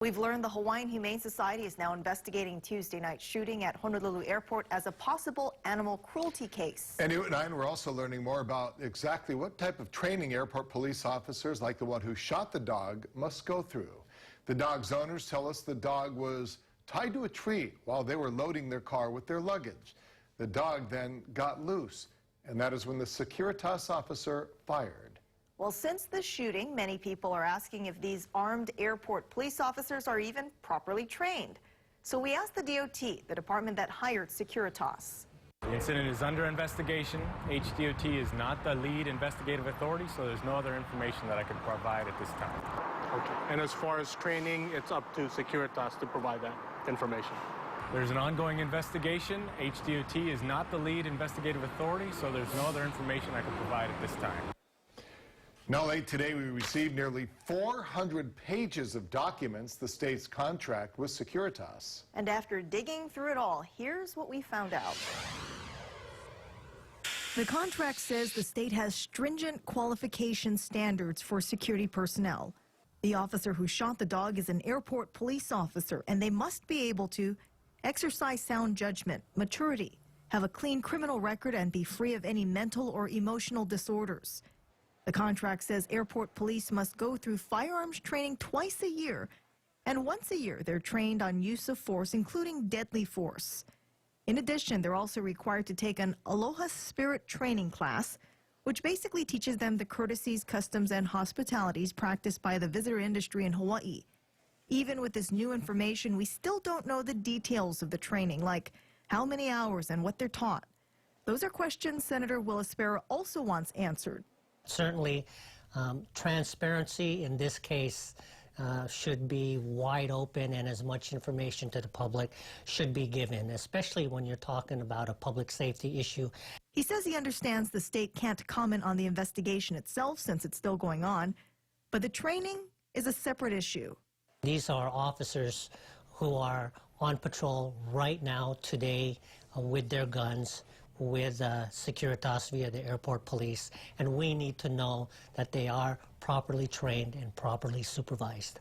We've learned the Hawaiian Humane Society is now investigating Tuesday night's shooting at Honolulu Airport as a possible animal cruelty case. And you and I were also learning more about exactly what type of training airport police officers, like the one who shot the dog, must go through. The dog's owners tell us the dog was tied to a tree while they were loading their car with their luggage. The dog then got loose, and that is when the Securitas officer fired. Well, since the shooting, many people are asking if these armed airport police officers are even properly trained. So we asked the DOT, the department that hired Securitas. The incident is under investigation. HDOT is not the lead investigative authority, so there's no other information that I can provide at this time. Okay. And as far as training, it's up to Securitas to provide that information. There's an ongoing investigation. HDOT is not the lead investigative authority, so there's no other information I can provide at this time. Now, late today, we received nearly 400 pages of documents, the state's contract with Securitas. And after digging through it all, here's what we found out. The contract says the state has stringent qualification standards for security personnel. The officer who shot the dog is an airport police officer, and they must be able to exercise sound judgment, maturity, have a clean criminal record, and be free of any mental or emotional disorders. The contract says airport police must go through firearms training twice a year, and once a year they're trained on use of force, including deadly force. In addition, they're also required to take an Aloha Spirit training class, which basically teaches them the courtesies, customs, and hospitalities practiced by the visitor industry in Hawaii. Even with this new information, we still don't know the details of the training, like how many hours and what they're taught. Those are questions Senator Willis Spera also wants answered. Certainly, transparency in this case should be wide open, and as much information to the public should be given, especially when you're talking about a public safety issue. He says he understands the state can't comment on the investigation itself since it's still going on, but the training is a separate issue. These are officers who are on patrol right now, today, with their guns, with Securitas via the airport police, and we need to know that they are properly trained and properly supervised.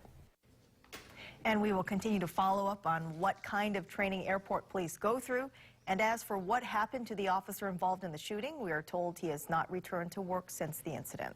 And we will continue to follow up on what kind of training airport police go through. And as for what happened to the officer involved in the shooting, we are told he has not returned to work since the incident.